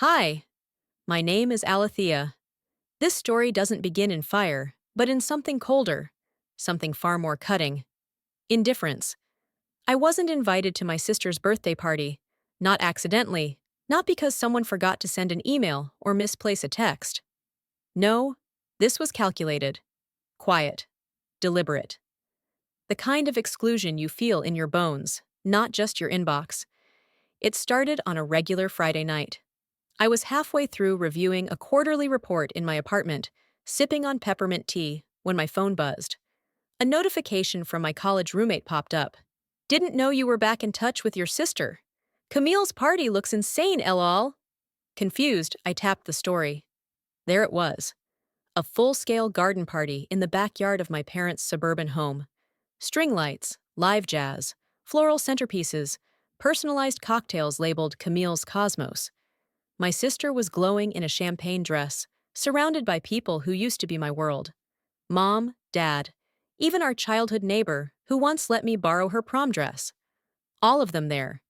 Hi, my name is Alethea. This story doesn't begin in fire, but in something colder, something far more cutting. Indifference. I wasn't invited to my sister's birthday party. Not accidentally, not because someone forgot to send an email or misplace a text. No, this was calculated, quiet, deliberate. The kind of exclusion you feel in your bones, not just your inbox. It started on a regular Friday night. I was halfway through reviewing a quarterly report in my apartment, sipping on peppermint tea, when my phone buzzed. A notification from my college roommate popped up. Didn't know you were back in touch with your sister. Camille's party looks insane, lol. Confused, I tapped the story. There it was. A full-scale garden party in the backyard of my parents' suburban home. String lights, live jazz, floral centerpieces, personalized cocktails labeled Camille's Cosmos. My sister was glowing in a champagne dress, surrounded by people who used to be my world. Mom, Dad, even our childhood neighbor who once let me borrow her prom dress. All of them there.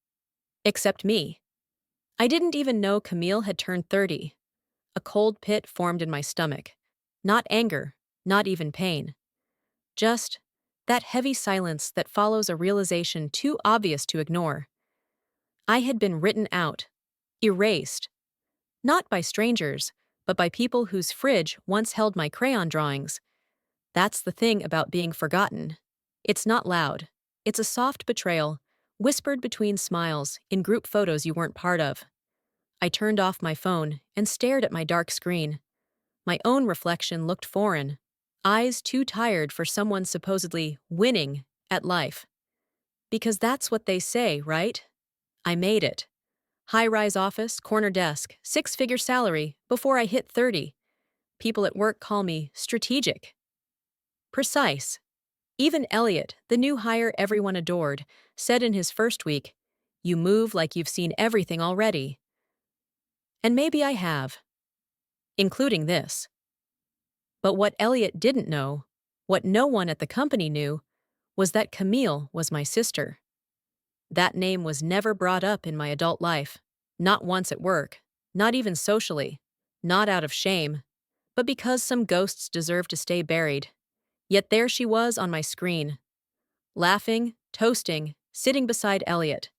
Except me. I didn't even know Camille had turned 30. A cold pit formed in my stomach. Not anger, not even pain. Just that heavy silence that follows a realization too obvious to ignore. I had been written out, erased. Not by strangers, but by people whose fridge once held my crayon drawings. That's the thing about being forgotten. It's not loud. It's a soft betrayal, whispered between smiles in group photos you weren't part of. I turned off my phone and stared at my dark screen. My own reflection looked foreign, eyes too tired for someone supposedly winning at life. Because that's what they say, right? I made it. High-rise office, corner desk, six-figure salary before I hit 30. People at work call me strategic. Precise. Even Elliot, the new hire everyone adored, said in his first week, "You move like you've seen everything already." And maybe I have, including this. But what Elliot didn't know, what no one at the company knew, was that Camille was my sister. That name was never brought up in my adult life, not once at work, not even socially, not out of shame, but because some ghosts deserve to stay buried. Yet there she was on my screen, laughing, toasting, sitting beside Elliot.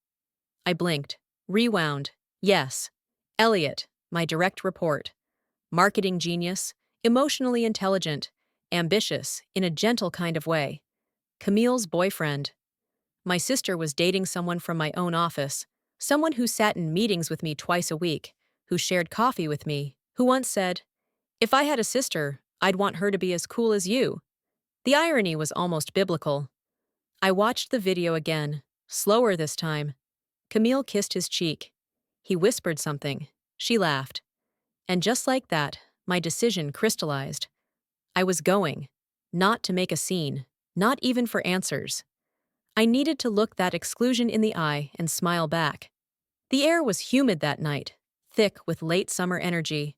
I blinked, rewound. Yes, Elliot, my direct report. Marketing genius, emotionally intelligent, ambitious in a gentle kind of way. Camille's boyfriend. My sister was dating someone from my own office, someone who sat in meetings with me twice a week, who shared coffee with me, who once said, "If I had a sister, I'd want her to be as cool as you." The irony was almost biblical. I watched the video again, slower this time. Camille kissed his cheek. He whispered something. She laughed. And just like that, my decision crystallized. I was going. Not to make a scene, not even for answers. I needed to look that exclusion in the eye and smile back. The air was humid that night, thick with late summer energy.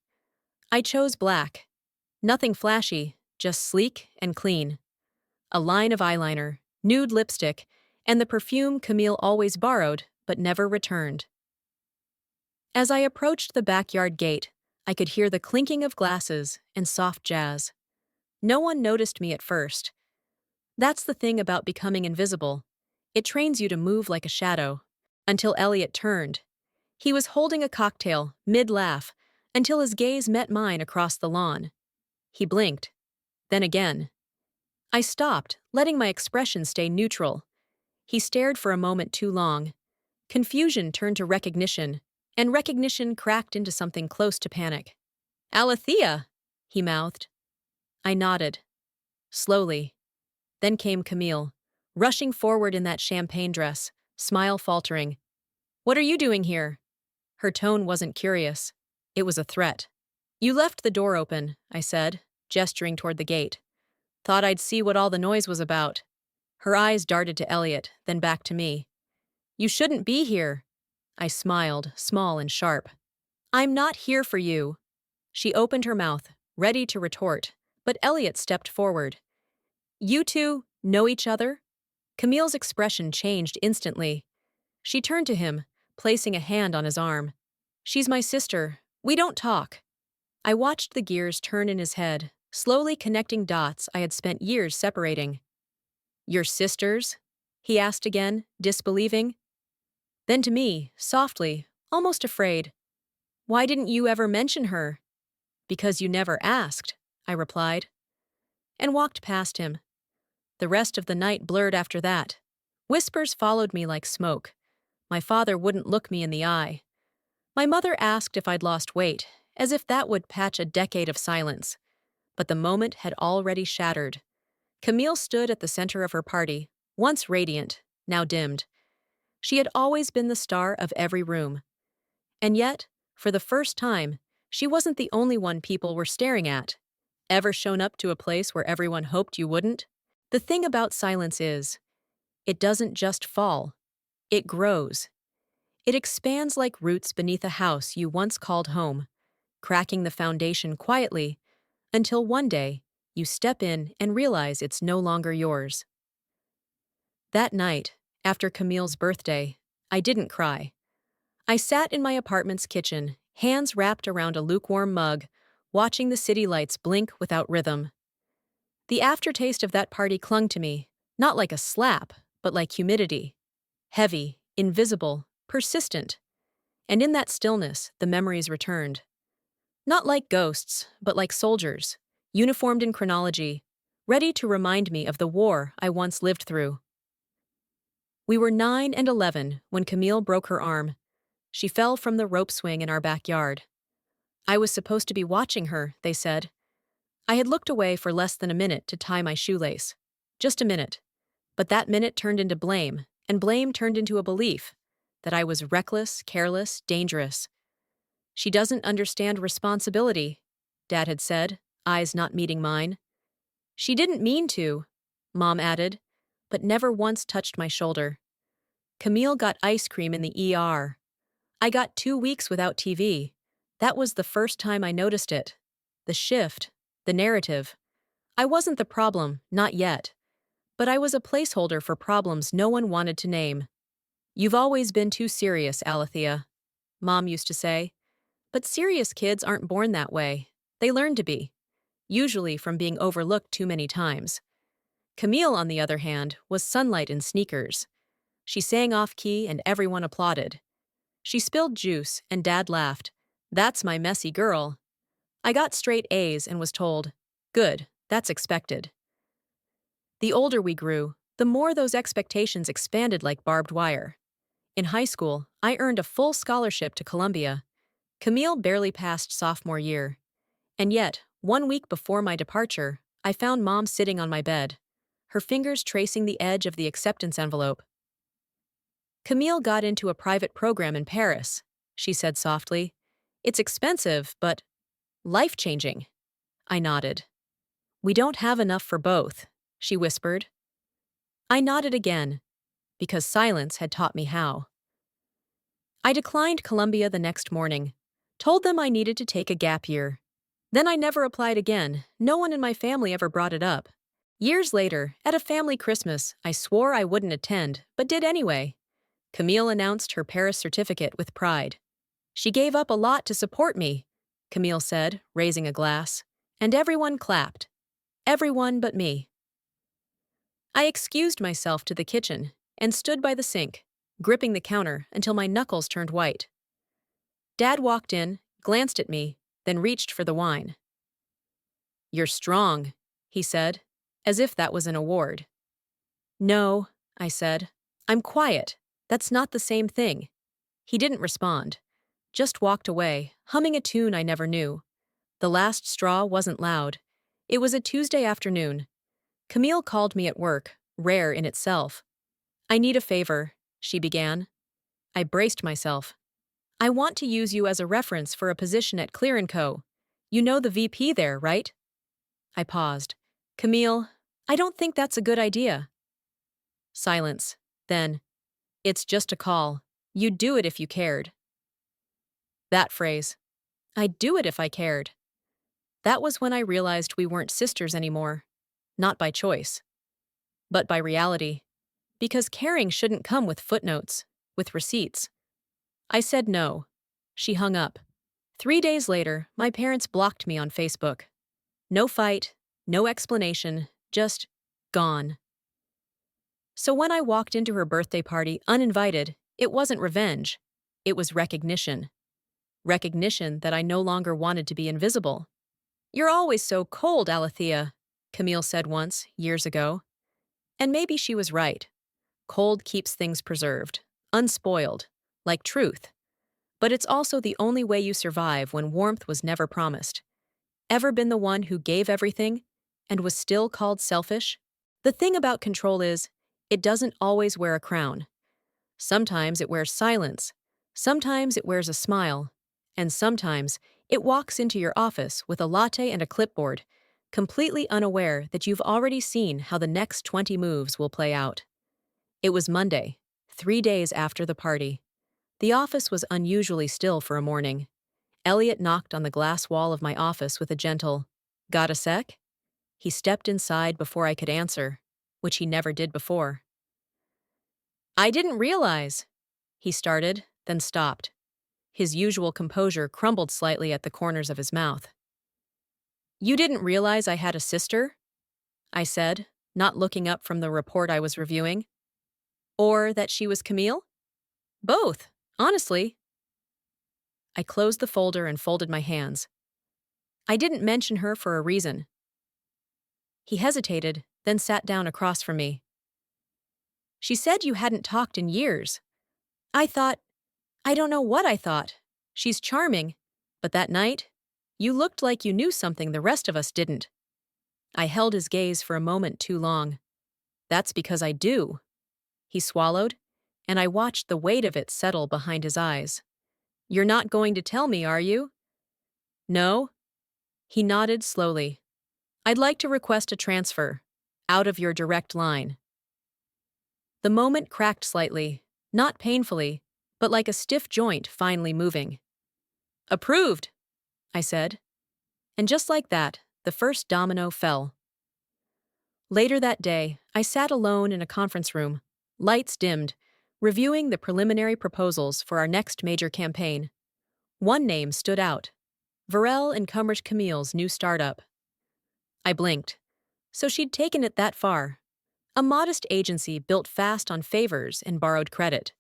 I chose black. Nothing flashy, just sleek and clean. A line of eyeliner, nude lipstick, and the perfume Camille always borrowed but never returned. As I approached the backyard gate, I could hear the clinking of glasses and soft jazz. No one noticed me at first. That's the thing about becoming invisible. It trains you to move like a shadow. Until Elliot turned. He was holding a cocktail, mid-laugh, until his gaze met mine across the lawn. He blinked. Then again. I stopped, letting my expression stay neutral. He stared for a moment too long. Confusion turned to recognition, and recognition cracked into something close to panic. "Alethea!" he mouthed. I nodded. Slowly. Then came Camille, rushing forward in that champagne dress, smile faltering. "What are you doing here?" Her tone wasn't curious. It was a threat. "You left the door open," I said, gesturing toward the gate. "Thought I'd see what all the noise was about." Her eyes darted to Elliot, then back to me. "You shouldn't be here." I smiled, small and sharp. "I'm not here for you." She opened her mouth, ready to retort, but Elliot stepped forward. "You two know each other?" Camille's expression changed instantly. She turned to him, placing a hand on his arm. She's my sister. We don't talk. I watched the gears turn in his head, slowly connecting dots I had spent years separating. Your sisters? He asked again, disbelieving. Then to me, softly, almost afraid. Why didn't you ever mention her? Because you never asked, I replied, and walked past him. The rest of the night blurred after that. Whispers followed me like smoke. My father wouldn't look me in the eye. My mother asked if I'd lost weight, as if that would patch a decade of silence. But the moment had already shattered. Camille stood at the center of her party, once radiant, now dimmed. She had always been the star of every room. And yet, for the first time, she wasn't the only one people were staring at. Ever shown up to a place where everyone hoped you wouldn't? The thing about silence is, it doesn't just fall, it grows. It expands like roots beneath a house you once called home, cracking the foundation quietly until one day you step in and realize it's no longer yours. That night, after Camille's birthday, I didn't cry. I sat in my apartment's kitchen, hands wrapped around a lukewarm mug, watching the city lights blink without rhythm. The aftertaste of that party clung to me, not like a slap, but like humidity. Heavy, invisible, persistent. And in that stillness, the memories returned. Not like ghosts, but like soldiers, uniformed in chronology, ready to remind me of the war I once lived through. We were 9 and 11 when Camille broke her arm. She fell from the rope swing in our backyard. I was supposed to be watching her, they said. I had looked away for less than a minute to tie my shoelace. Just a minute. But that minute turned into blame, and blame turned into a belief that I was reckless, careless, dangerous. She doesn't understand responsibility, Dad had said, eyes not meeting mine. She didn't mean to, Mom added, but never once touched my shoulder. Camille got ice cream in the ER. I got 2 weeks without TV. That was the first time I noticed it. The shift, the narrative. I wasn't the problem, not yet. But I was a placeholder for problems no one wanted to name. You've always been too serious, Alethea, Mom used to say. But serious kids aren't born that way. They learn to be, usually from being overlooked too many times. Camille, on the other hand, was sunlight in sneakers. She sang off-key and everyone applauded. She spilled juice and Dad laughed. That's my messy girl. I got straight A's and was told, good, that's expected. The older we grew, the more those expectations expanded like barbed wire. In high school, I earned a full scholarship to Columbia. Camille barely passed sophomore year. And yet, 1 week before my departure, I found Mom sitting on my bed, her fingers tracing the edge of the acceptance envelope. Camille got into a private program in Paris, she said softly. It's expensive, but life-changing. I nodded. We don't have enough for both, she whispered. I nodded again, because silence had taught me how. I declined Columbia the next morning, told them I needed to take a gap year. Then I never applied again. No one in my family ever brought it up. Years later, at a family Christmas, I swore I wouldn't attend, but did anyway. Camille announced her Paris certificate with pride. She gave up a lot to support me, Camille said, raising a glass, and everyone clapped. Everyone but me. I excused myself to the kitchen and stood by the sink, gripping the counter until my knuckles turned white. Dad walked in, glanced at me, then reached for the wine. You're strong, he said, as if that was an award. No, I said. I'm quiet. That's not the same thing. He didn't respond, just walked away, humming a tune I never knew. The last straw wasn't loud. It was a Tuesday afternoon. Camille called me at work, rare in itself. I need a favor, she began. I braced myself. I want to use you as a reference for a position at Clear & Co. You know the VP there, right? I paused. Camille, I don't think that's a good idea. Silence. Then, it's just a call. You'd do it if you cared. That phrase. I'd do it if I cared. That was when I realized we weren't sisters anymore. Not by choice, but by reality. Because caring shouldn't come with footnotes, with receipts. I said no. She hung up. 3 days later, my parents blocked me on Facebook. No fight, no explanation, just gone. So when I walked into her birthday party uninvited, it wasn't revenge. It was recognition. Recognition that I no longer wanted to be invisible. "You're always so cold, Alethea," Camille said once, years ago. And maybe she was right. Cold keeps things preserved, unspoiled, like truth. But it's also the only way you survive when warmth was never promised. Ever been the one who gave everything and was still called selfish? The thing about control is, it doesn't always wear a crown. Sometimes it wears silence, sometimes it wears a smile, and sometimes it walks into your office with a latte and a clipboard, completely unaware that you've already seen how the next 20 moves will play out. It was Monday, 3 days after the party. The office was unusually still for a morning. Elliot knocked on the glass wall of my office with a gentle, "Got a sec?" He stepped inside before I could answer, which he never did before. "I didn't realize," he started, then stopped. His usual composure crumbled slightly at the corners of his mouth. "You didn't realize I had a sister?" I said, not looking up from the report I was reviewing. "Or that she was Camille?" "Both, honestly." I closed the folder and folded my hands. "I didn't mention her for a reason." He hesitated, then sat down across from me. "She said you hadn't talked in years. I don't know what I thought. She's charming, but that night, you looked like you knew something the rest of us didn't." I held his gaze for a moment too long. "That's because I do." He swallowed, and I watched the weight of it settle behind his eyes. "You're not going to tell me, are you?" "No." He nodded slowly. "I'd like to request a transfer, out of your direct line." The moment cracked slightly, not painfully, but like a stiff joint finally moving. "Approved," I said. And just like that, the first domino fell. Later that day, I sat alone in a conference room, lights dimmed, reviewing the preliminary proposals for our next major campaign. One name stood out: Varel and Cumrish Camille's new startup. I blinked. So she'd taken it that far. A modest agency built fast on favors and borrowed credit.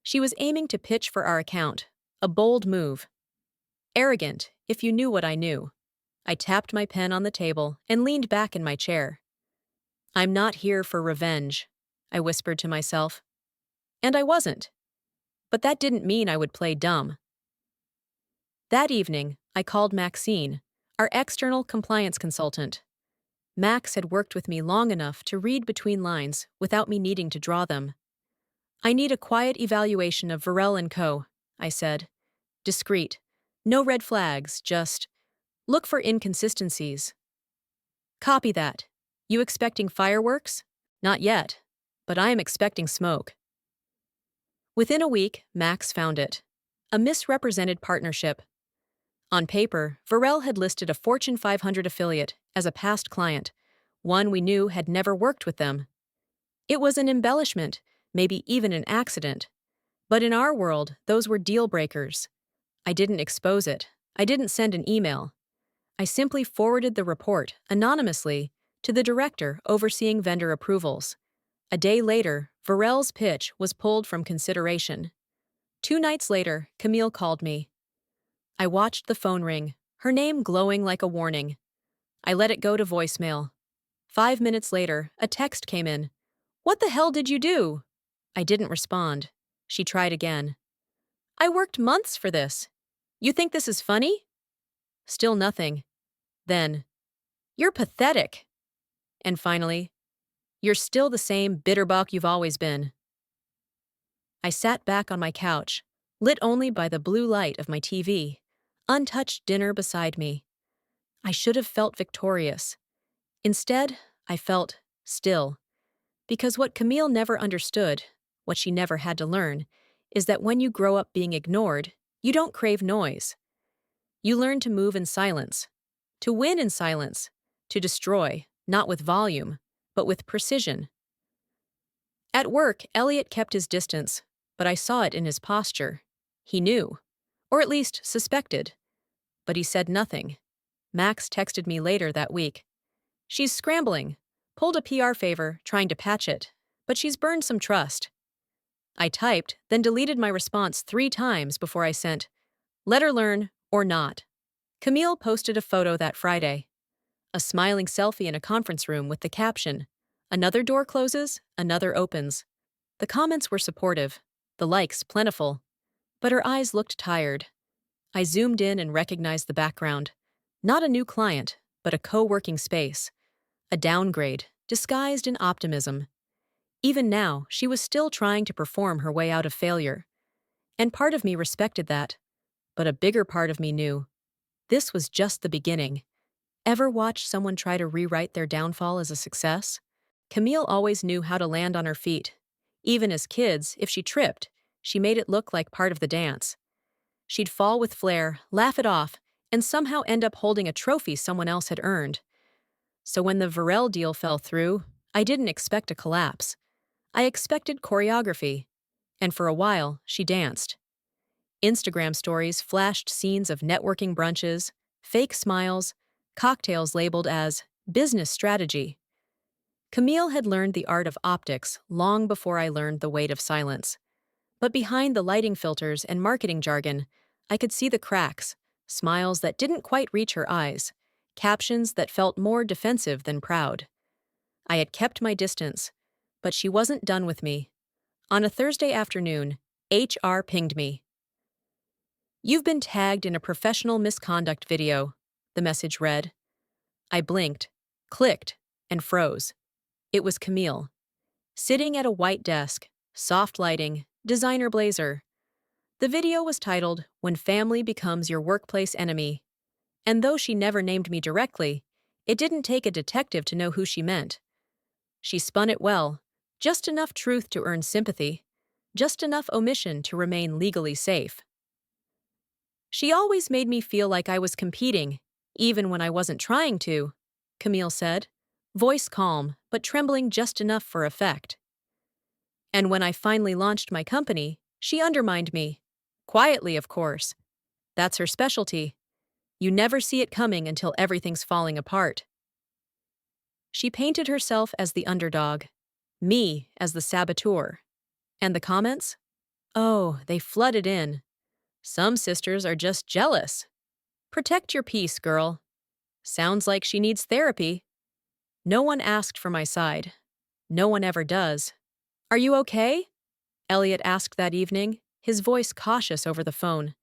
She was aiming to pitch for our account, a bold move. Arrogant, if you knew what I knew. I tapped my pen on the table and leaned back in my chair. "I'm not here for revenge," I whispered to myself. And I wasn't. But that didn't mean I would play dumb. That evening, I called Maxine, our external compliance consultant. Max had worked with me long enough to read between lines without me needing to draw them. "I need a quiet evaluation of Varel & Co., I said. Discreet. No red flags, just look for inconsistencies." "Copy that. You expecting fireworks?" "Not yet, but I am expecting smoke." Within a week, Max found it. A misrepresented partnership. On paper, Varel had listed a Fortune 500 affiliate as a past client, one we knew had never worked with them. It was an embellishment, maybe even an accident. But in our world, those were deal breakers. I didn't expose it. I didn't send an email. I simply forwarded the report, anonymously, to the director overseeing vendor approvals. A day later, Varel's pitch was pulled from consideration. 2 nights later, Camille called me. I watched the phone ring, her name glowing like a warning. I let it go to voicemail. 5 minutes later, a text came in. "What the hell did you do?" I didn't respond. She tried again. "I worked months for this. You think this is funny?" Still nothing. Then, "You're pathetic." And finally, "You're still the same bitterbuck you've always been." I sat back on my couch, lit only by the blue light of my TV, untouched dinner beside me. I should have felt victorious. Instead, I felt still. Because what Camille never understood, what she never had to learn, is that when you grow up being ignored, you don't crave noise. You learn to move in silence, to win in silence, to destroy, not with volume, but with precision. At work, Elliot kept his distance, but I saw it in his posture. He knew. Or at least suspected. But he said nothing. Max texted me later that week. She's scrambling. Pulled a PR favor, trying to patch it. But she's burned some trust. I typed, then deleted my response 3 times before I sent, "Let her learn, or not." Camille posted a photo that Friday. A smiling selfie in a conference room with the caption, "Another door closes, another opens." The comments were supportive, the likes plentiful, but her eyes looked tired. I zoomed in and recognized the background. Not a new client, but a co-working space. A downgrade, disguised in optimism. Even now, she was still trying to perform her way out of failure. And part of me respected that. But a bigger part of me knew this was just the beginning. Ever watch someone try to rewrite their downfall as a success? Camille always knew how to land on her feet. Even as kids, if she tripped, she made it look like part of the dance. She'd fall with flair, laugh it off, and somehow end up holding a trophy someone else had earned. So when the Varel deal fell through, I didn't expect a collapse. I expected choreography. And for a while, she danced. Instagram stories flashed scenes of networking brunches, fake smiles, cocktails labeled as business strategy. Camille had learned the art of optics long before I learned the weight of silence. But behind the lighting filters and marketing jargon, I could see the cracks, smiles that didn't quite reach her eyes, captions that felt more defensive than proud. I had kept my distance, but she wasn't done with me. On a Thursday afternoon, HR pinged me. "You've been tagged in a professional misconduct video," the message read. I blinked, clicked, and froze. It was Camille. Sitting at a white desk, soft lighting, designer blazer. The video was titled, "When Family Becomes Your Workplace Enemy." And though she never named me directly, it didn't take a detective to know who she meant. She spun it well, just enough truth to earn sympathy, just enough omission to remain legally safe. "She always made me feel like I was competing, even when I wasn't trying to," Camille said, voice calm but trembling just enough for effect. "And when I finally launched my company, she undermined me. Quietly, of course. That's her specialty. You never see it coming until everything's falling apart." She painted herself as the underdog, me as the saboteur. And the comments? Oh, they flooded in. "Some sisters are just jealous." "Protect your peace, girl." "Sounds like she needs therapy." No one asked for my side. No one ever does. "Are you okay?" Elliot asked that evening, his voice cautious over the phone.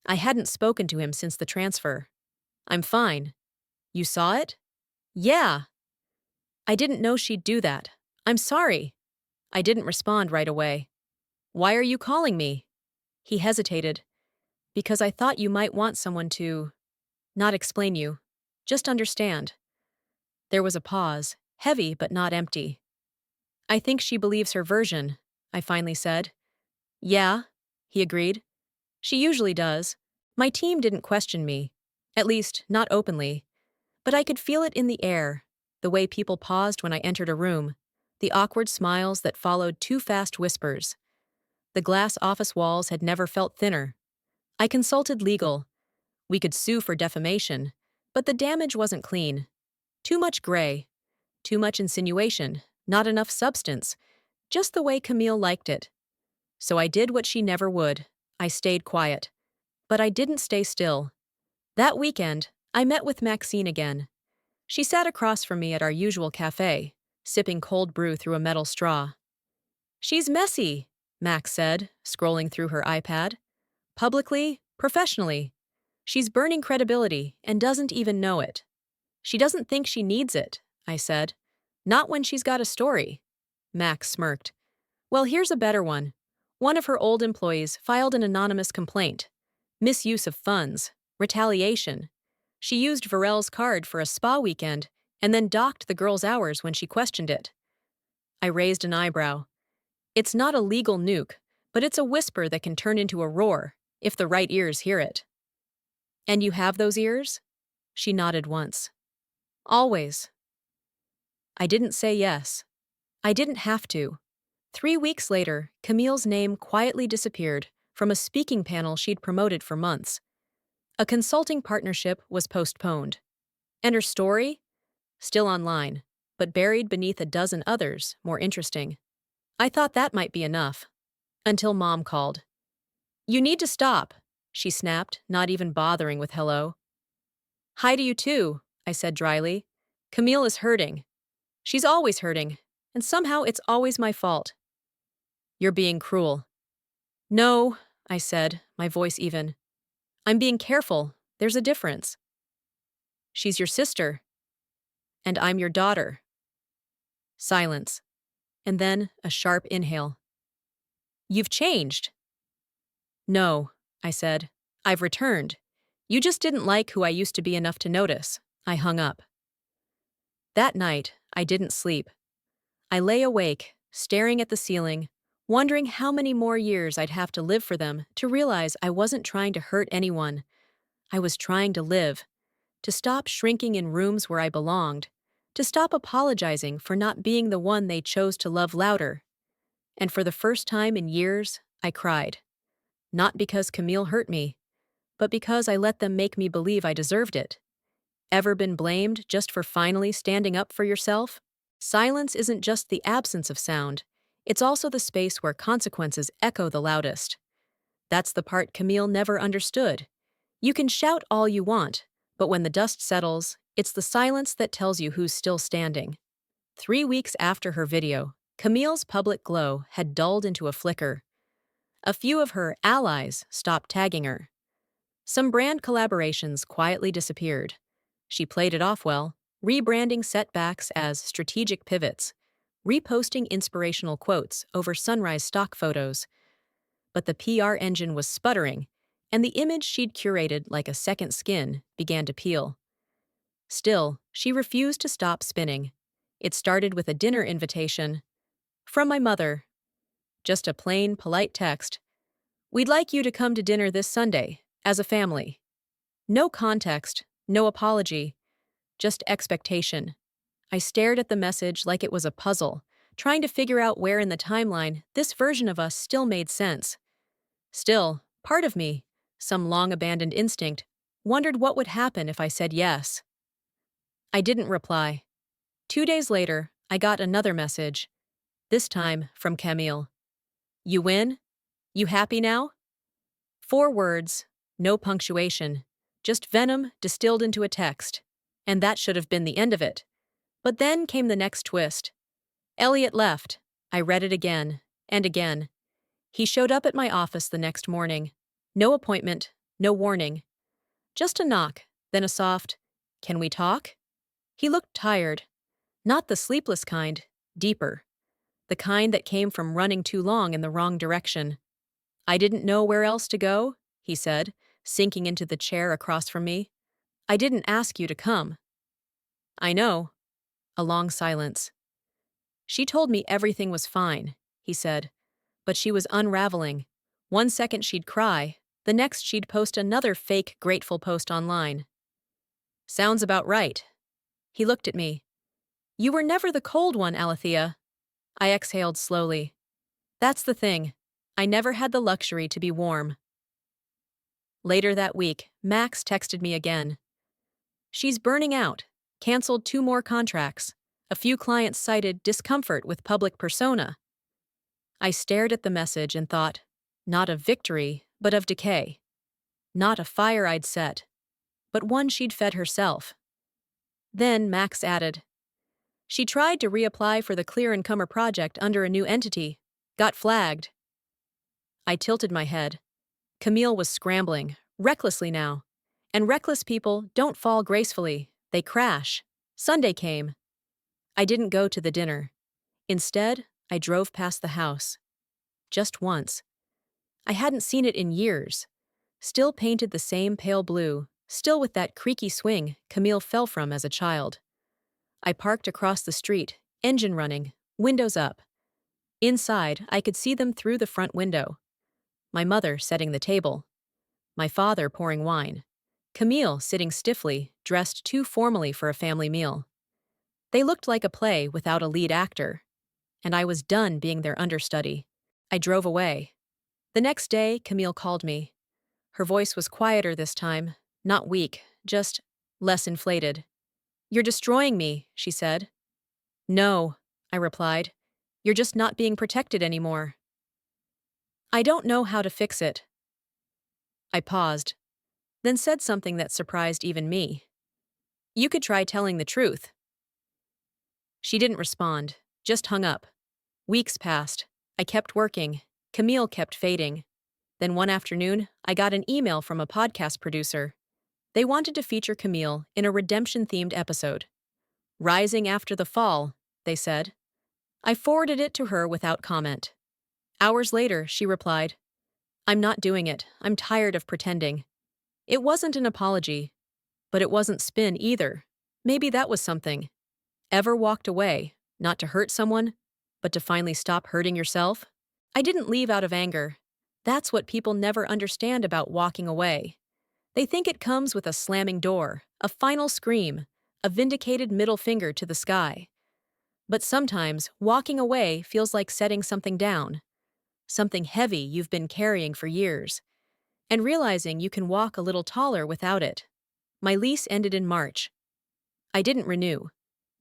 I hadn't spoken to him since the transfer. "I'm fine." "You saw it?" "Yeah." "I didn't know she'd do that. I'm sorry." I didn't respond right away. "Why are you calling me?" He hesitated. "Because I thought you might want someone to not explain you, just understand." There was a pause, heavy but not empty. "I think she believes her version," I finally said. "Yeah," he agreed. "She usually does. My team didn't question me. At least, not openly. But I could feel it in the air, the way people paused when I entered a room, the awkward smiles that followed too fast whispers. The glass office walls had never felt thinner. I consulted legal. We could sue for defamation, but the damage wasn't clean. Too much gray. Too much insinuation. Not enough substance. Just the way Camille liked it. So I did what she never would. I stayed quiet. But I didn't stay still. That weekend, I met with Maxine again. She sat across from me at our usual cafe, sipping cold brew through a metal straw. "She's messy," Max said, scrolling through her iPad. "Publicly, professionally. She's burning credibility and doesn't even know it." "She doesn't think she needs it," I said. "Not when she's got a story." Max smirked. "Well, here's a better one. One of her old employees filed an anonymous complaint. Misuse of funds. Retaliation. She used Varel's card for a spa weekend and then docked the girl's hours when she questioned it." I raised an eyebrow. "It's not a legal nuke, but it's a whisper that can turn into a roar, if the right ears hear it." "And you have those ears?" She nodded once. "Always." I didn't say yes. I didn't have to. 3 weeks later, Camille's name quietly disappeared from a speaking panel she'd promoted for months. A consulting partnership was postponed. And her story? Still online, but buried beneath a dozen others, more interesting. I thought that might be enough. Until Mom called. "You need to stop," she snapped, not even bothering with hello. "Hi to you too," I said dryly. "Camille is hurting. She's always hurting, and somehow it's always my fault." "You're being cruel." "No," I said, my voice even. "I'm being careful. There's a difference." "She's your sister." "And I'm your daughter." Silence. And then a sharp inhale. "You've changed." "No," I said. "I've returned. You just didn't like who I used to be enough to notice." I hung up. That night, I didn't sleep. I lay awake, staring at the ceiling, wondering how many more years I'd have to live for them to realize I wasn't trying to hurt anyone. I was trying to live, to stop shrinking in rooms where I belonged, to stop apologizing for not being the one they chose to love louder. And for the first time in years, I cried. Not because Camille hurt me, but because I let them make me believe I deserved it. Ever been blamed just for finally standing up for yourself? Silence isn't just the absence of sound, it's also the space where consequences echo the loudest. That's the part Camille never understood. You can shout all you want, but when the dust settles, it's the silence that tells you who's still standing. 3 weeks after her video, Camille's public glow had dulled into a flicker. A few of her allies stopped tagging her. Some brand collaborations quietly disappeared. She played it off well, rebranding setbacks as strategic pivots, reposting inspirational quotes over sunrise stock photos. But the PR engine was sputtering, and the image she'd curated like a second skin began to peel. Still, she refused to stop spinning. It started with a dinner invitation. From my mother. Just a plain, polite text. "We'd like you to come to dinner this Sunday, as a family." No context, no apology, just expectation. I stared at the message like it was a puzzle, trying to figure out where in the timeline this version of us still made sense. Still, part of me, some long-abandoned instinct, wondered what would happen if I said yes. I didn't reply. 2 days later, I got another message, this time from Camille. "You win? You happy now?" 4 words, no punctuation, just venom distilled into a text. And that should have been the end of it. But then came the next twist. "Elliot left." I read it again, and again. He showed up at my office the next morning. No appointment, no warning. Just a knock, then a soft, "Can we talk?" He looked tired. Not the sleepless kind, deeper. The kind that came from running too long in the wrong direction. "I didn't know where else to go," he said, sinking into the chair across from me. "I didn't ask you to come." "I know." A long silence. "She told me everything was fine," he said. But she was unraveling. 1 second she'd cry, the next she'd post another fake grateful post online. "Sounds about right." He looked at me. "You were never the cold one, Alethea." I exhaled slowly. That's the thing. I never had the luxury to be warm. Later that week, Max texted me again. "She's burning out. Canceled 2 more contracts. A few clients cited discomfort with public persona." I stared at the message and thought, not of victory, but of decay. Not a fire I'd set, but one she'd fed herself. Then Max added, "She tried to reapply for the Clear and Comer project under a new entity. Got flagged." I tilted my head. Camille was scrambling, recklessly now. And reckless people don't fall gracefully, they crash. Sunday came. I didn't go to the dinner. Instead, I drove past the house. Just once. I hadn't seen it in years. Still painted the same pale blue, still with that creaky swing Camille fell from as a child. I parked across the street, engine running, windows up. Inside, I could see them through the front window. My mother setting the table. My father pouring wine. Camille sitting stiffly, dressed too formally for a family meal. They looked like a play without a lead actor. And I was done being their understudy. I drove away. The next day, Camille called me. Her voice was quieter this time, not weak, just less inflated. "You're destroying me," she said. "No," I replied. "You're just not being protected anymore." "I don't know how to fix it." I paused, then said something that surprised even me. "You could try telling the truth." She didn't respond, just hung up. Weeks passed. I kept working. Camille kept fading. Then one afternoon, I got an email from a podcast producer. They wanted to feature Camille in a redemption-themed episode. "Rising after the fall," they said. I forwarded it to her without comment. Hours later, she replied, "I'm not doing it. I'm tired of pretending." It wasn't an apology, but it wasn't spin either. Maybe that was something. Ever walked away, not to hurt someone, but to finally stop hurting yourself? I didn't leave out of anger. That's what people never understand about walking away. They think it comes with a slamming door, a final scream, a vindicated middle finger to the sky. But sometimes, walking away feels like setting something down, something heavy you've been carrying for years, and realizing you can walk a little taller without it. My lease ended in March. I didn't renew.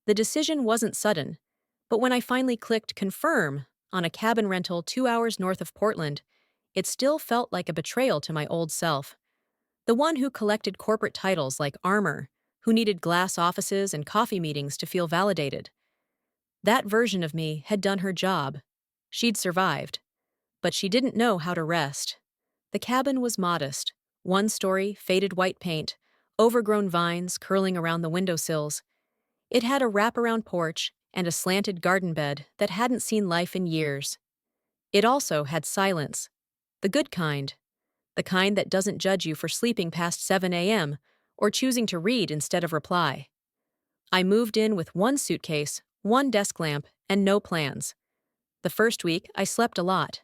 The decision wasn't sudden, but when I finally clicked confirm on a cabin rental 2 hours north of Portland, it still felt like a betrayal to my old self. The one who collected corporate titles like armor, who needed glass offices and coffee meetings to feel validated. That version of me had done her job. She'd survived. But she didn't know how to rest. The cabin was modest. One story, faded white paint, overgrown vines curling around the windowsills. It had a wraparound porch and a slanted garden bed that hadn't seen life in years. It also had silence. The good kind. The kind that doesn't judge you for sleeping past 7 a.m. or choosing to read instead of reply. I moved in with one suitcase, one desk lamp, and no plans. The first week, I slept a lot.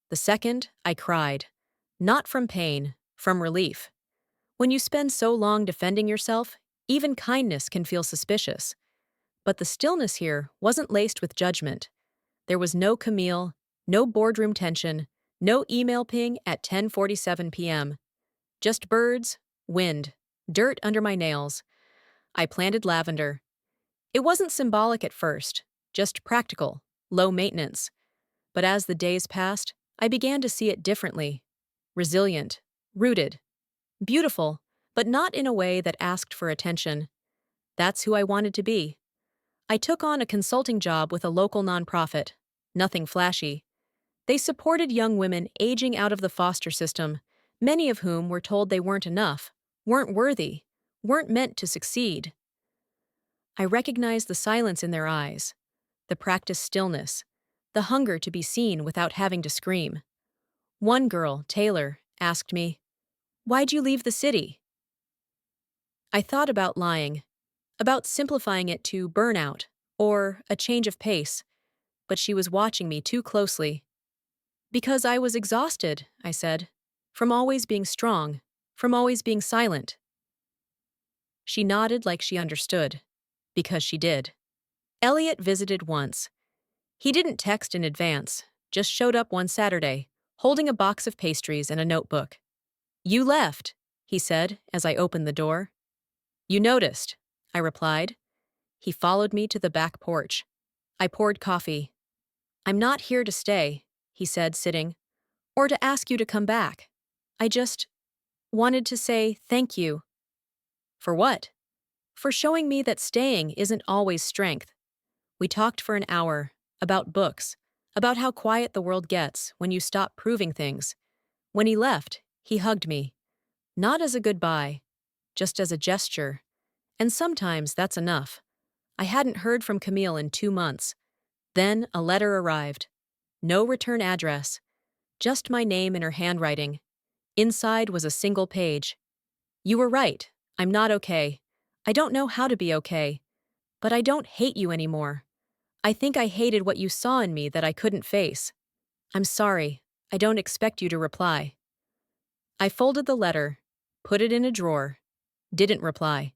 The second, I cried. Not from pain, from relief. When you spend so long defending yourself, even kindness can feel suspicious. But the stillness here wasn't laced with judgment. There was no Camille, no boardroom tension, no email ping at 10:47 p.m. Just birds, wind, dirt under my nails. I planted lavender. It wasn't symbolic at first, just practical, low maintenance. But as the days passed, I began to see it differently. Resilient, rooted, beautiful, but not in a way that asked for attention. That's who I wanted to be. I took on a consulting job with a local nonprofit. Nothing flashy. They supported young women aging out of the foster system, many of whom were told they weren't enough, weren't worthy, weren't meant to succeed. I recognized the silence in their eyes, the practiced stillness, the hunger to be seen without having to scream. One girl, Taylor, asked me, "Why'd you leave the city?" I thought about lying, about simplifying it to burnout or a change of pace, but she was watching me too closely. "Because I was exhausted," I said, "from always being strong, from always being silent." She nodded like she understood, because she did. Elliot visited once. He didn't text in advance, just showed up one Saturday, holding a box of pastries and a notebook. "You left," he said as I opened the door. "You noticed," I replied. He followed me to the back porch. I poured coffee. "I'm not here to stay," he said, sitting, "or to ask you to come back. I just wanted to say thank you." "For what?" "For showing me that staying isn't always strength." We talked for an hour, about books, about how quiet the world gets when you stop proving things. When he left, he hugged me. Not as a goodbye, just as a gesture. And sometimes that's enough. I hadn't heard from Camille in 2 months. Then a letter arrived. No return address. Just my name in her handwriting. Inside was a single page. "You were right. I'm not okay. I don't know how to be okay. But I don't hate you anymore. I think I hated what you saw in me that I couldn't face. I'm sorry. I don't expect you to reply." I folded the letter, put it in a drawer, didn't reply.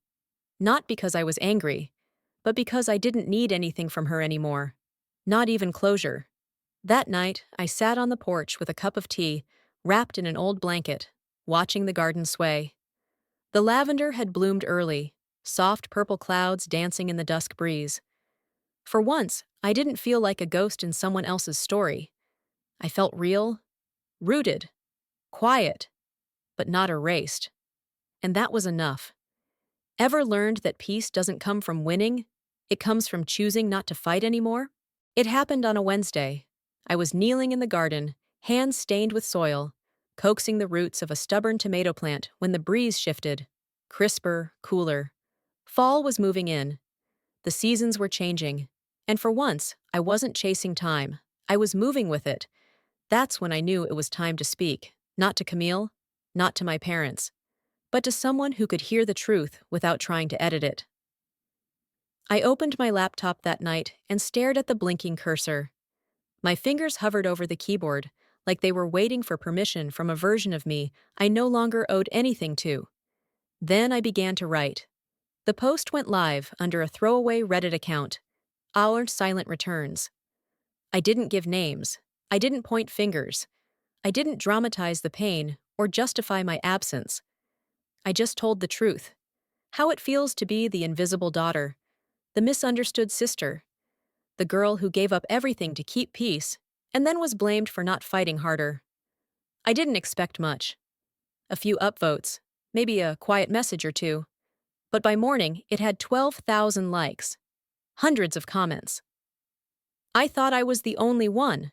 Not because I was angry, but because I didn't need anything from her anymore. Not even closure. That night, I sat on the porch with a cup of tea, wrapped in an old blanket, watching the garden sway. The lavender had bloomed early, soft purple clouds dancing in the dusk breeze. For once, I didn't feel like a ghost in someone else's story. I felt real, rooted, quiet, but not erased. And that was enough. Ever learned that peace doesn't come from winning? It comes from choosing not to fight anymore? It happened on a Wednesday. I was kneeling in the garden, hands stained with soil, coaxing the roots of a stubborn tomato plant when the breeze shifted. Crisper, cooler. Fall was moving in. The seasons were changing. And for once, I wasn't chasing time. I was moving with it. That's when I knew it was time to speak. Not to Camille, not to my parents, but to someone who could hear the truth without trying to edit it. I opened my laptop that night and stared at the blinking cursor. My fingers hovered over the keyboard, like they were waiting for permission from a version of me I no longer owed anything to. Then I began to write. The post went live under a throwaway Reddit account, Our Silent Returns. I didn't give names. I didn't point fingers. I didn't dramatize the pain or justify my absence. I just told the truth. How it feels to be the invisible daughter, the misunderstood sister, the girl who gave up everything to keep peace and then was blamed for not fighting harder. I didn't expect much. A few upvotes, maybe a quiet message or two. But by morning, it had 12,000 likes, hundreds of comments. I thought I was the only one.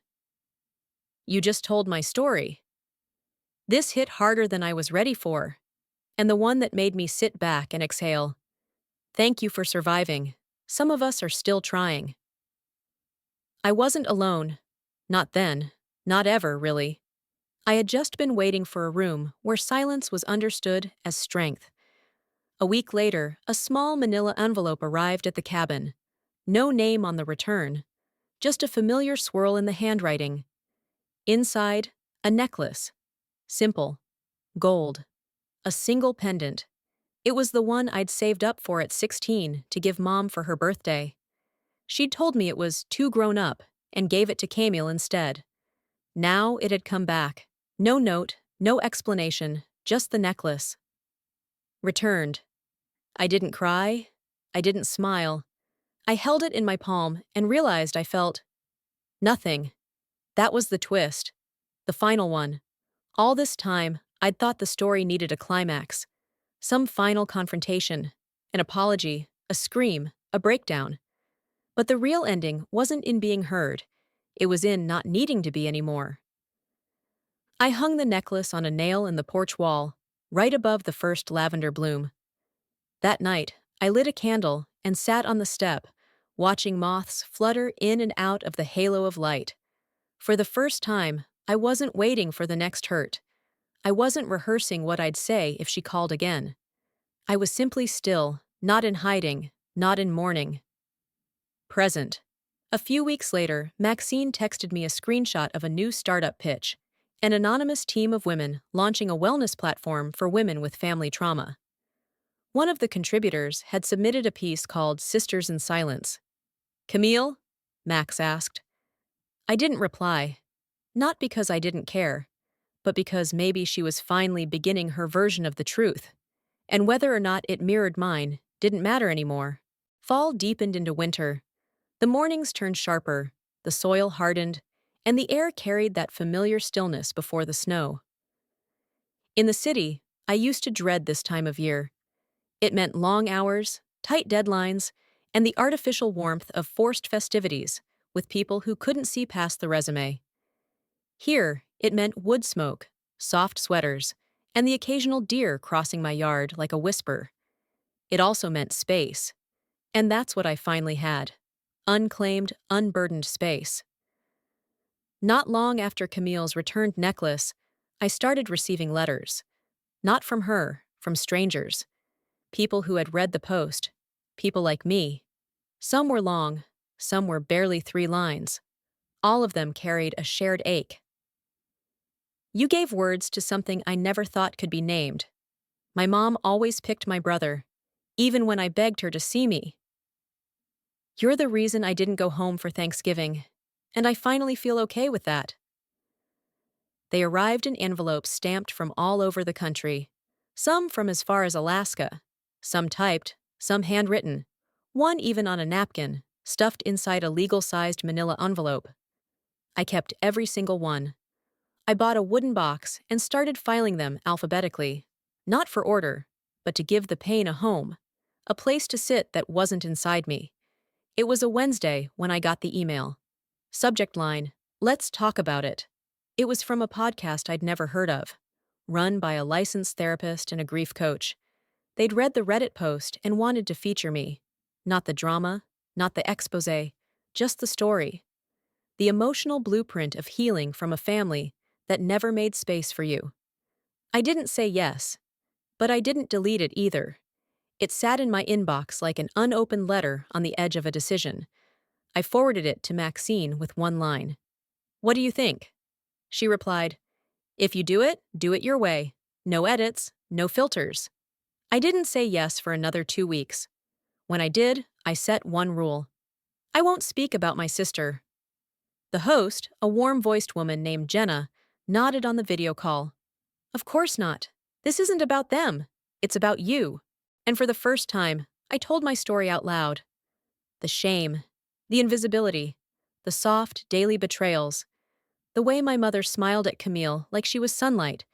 You just told my story. This hit harder than I was ready for, and the one that made me sit back and exhale. Thank you for surviving. Some of us are still trying. I wasn't alone. Not then. Not ever, really. I had just been waiting for a room where silence was understood as strength. A week later, a small manila envelope arrived at the cabin. No name on the return, just a familiar swirl in the handwriting. Inside, a necklace. Simple. Gold. A single pendant. It was the one I'd saved up for at 16 to give Mom for her birthday. She'd told me it was too grown up and gave it to Camille instead. Now it had come back. No note, no explanation, just the necklace. Returned. I didn't cry. I didn't smile. I held it in my palm and realized I felt nothing. That was the twist. The final one. All this time, I'd thought the story needed a climax. Some final confrontation, an apology, a scream, a breakdown. But the real ending wasn't in being heard. It was in not needing to be anymore. I hung the necklace on a nail in the porch wall, right above the first lavender bloom. That night, I lit a candle and sat on the step, watching moths flutter in and out of the halo of light. For the first time, I wasn't waiting for the next hurt. I wasn't rehearsing what I'd say if she called again. I was simply still, not in hiding, not in mourning. Present. A few weeks later, Maxine texted me a screenshot of a new startup pitch, an anonymous team of women launching a wellness platform for women with family trauma. One of the contributors had submitted a piece called Sisters in Silence. Camille? Max asked. I didn't reply. Not because I didn't care, but because maybe she was finally beginning her version of the truth. And whether or not it mirrored mine didn't matter anymore. Fall deepened into winter. The mornings turned sharper, the soil hardened, and the air carried that familiar stillness before the snow. In the city, I used to dread this time of year. It meant long hours, tight deadlines, and the artificial warmth of forced festivities with people who couldn't see past the resume. Here, it meant wood smoke, soft sweaters, and the occasional deer crossing my yard like a whisper. It also meant space. And that's what I finally had. Unclaimed, unburdened space. Not long after Camille's returned necklace, I started receiving letters. Not from her, from strangers. People who had read the post. People like me. Some were long, some were barely 3 lines. All of them carried a shared ache. You gave words to something I never thought could be named. My mom always picked my brother, even when I begged her to see me. You're the reason I didn't go home for Thanksgiving. and I finally feel okay with that. They arrived in envelopes stamped from all over the country, some from as far as Alaska, some typed, some handwritten, one even on a napkin, stuffed inside a legal-sized manila envelope. I kept every single one. I bought a wooden box and started filing them alphabetically, not for order, but to give the pain a home, a place to sit that wasn't inside me. It was a Wednesday when I got the email. Subject line, "Let's talk about it." It was from a podcast I'd never heard of, run by a licensed therapist and a grief coach. They'd read the Reddit post and wanted to feature me. Not the drama, not the expose, just the story. The emotional blueprint of healing from a family that never made space for you. I didn't say yes, but I didn't delete it either. It sat in my inbox like an unopened letter on the edge of a decision. I forwarded it to Maxine with one line. "What do you think?" She replied, "If you do it your way. No edits, no filters." I didn't say yes for another 2 weeks. When I did, I set one rule. I won't speak about my sister. The host, a warm-voiced woman named Jenna, nodded on the video call. "Of course not. This isn't about them. It's about you." And for the first time, I told my story out loud. The shame, the invisibility, the soft, daily betrayals, the way my mother smiled at Camille like she was sunlight,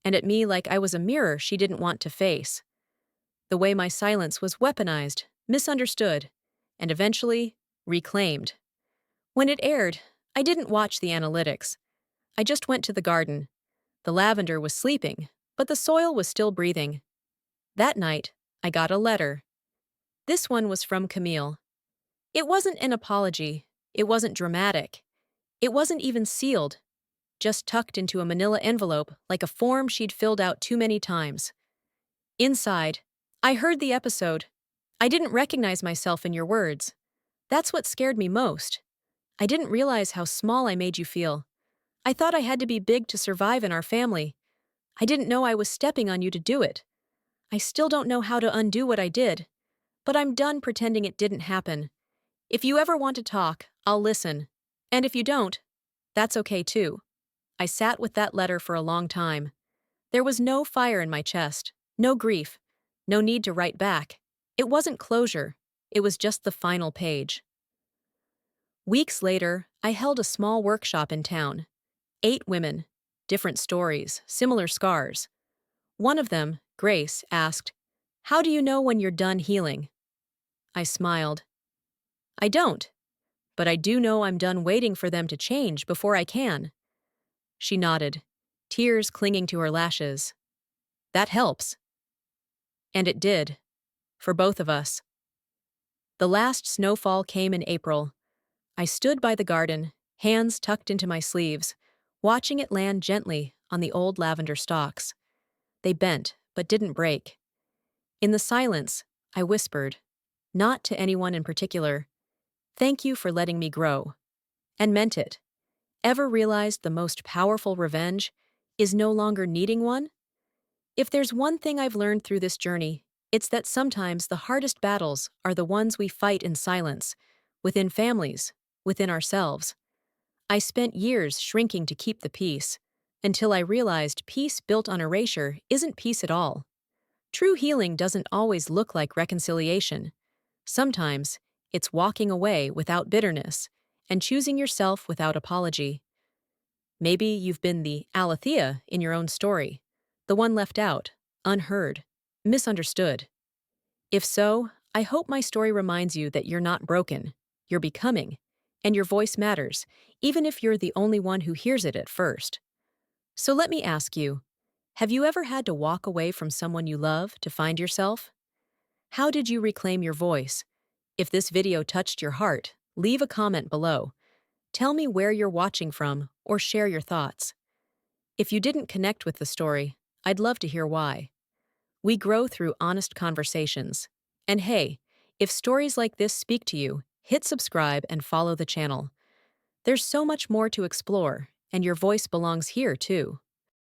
and at me like I was a mirror she didn't want to face. The way my silence was weaponized, misunderstood, and eventually reclaimed. When it aired, I didn't watch the analytics. I just went to the garden. The lavender was sleeping, but the soil was still breathing. That night, I got a letter. This one was from Camille. It wasn't an apology. It wasn't dramatic. It wasn't even sealed, just tucked into a manila envelope like a form she'd filled out too many times. Inside, "I heard the episode. I didn't recognize myself in your words. That's what scared me most. I didn't realize how small I made you feel. I thought I had to be big to survive in our family. I didn't know I was stepping on you to do it. I still don't know how to undo what I did, but I'm done pretending it didn't happen. If you ever want to talk, I'll listen. And if you don't, that's okay too." I sat with that letter for a long time. There was no fire in my chest, no grief, no need to write back. It wasn't closure. It was just the final page. Weeks later, I held a small workshop in town. 8 women, different stories, similar scars. One of them, Grace, asked, "How do you know when you're done healing?" I smiled. "I don't, but I do know I'm done waiting for them to change before I can." She nodded, tears clinging to her lashes. "That helps." And it did, for both of us. The last snowfall came in April. I stood by the garden, hands tucked into my sleeves, watching it land gently on the old lavender stalks. They bent, but didn't break. In the silence, I whispered, not to anyone in particular, "Thank you for letting me grow." And meant it. Ever realized the most powerful revenge is no longer needing one? If there's one thing I've learned through this journey, it's that sometimes the hardest battles are the ones we fight in silence, within families, within ourselves. I spent years shrinking to keep the peace, until I realized peace built on erasure isn't peace at all. True healing doesn't always look like reconciliation. Sometimes, it's walking away without bitterness and choosing yourself without apology. Maybe you've been the Alethea in your own story, the one left out, unheard, misunderstood. If so, I hope my story reminds you that you're not broken, you're becoming, and your voice matters, even if you're the only one who hears it at first. So let me ask you, have you ever had to walk away from someone you love to find yourself? How did you reclaim your voice? If this video touched your heart, leave a comment below. Tell me where you're watching from or share your thoughts. If you didn't connect with the story, I'd love to hear why. We grow through honest conversations. And hey, if stories like this speak to you, hit subscribe and follow the channel. There's so much more to explore, and your voice belongs here too.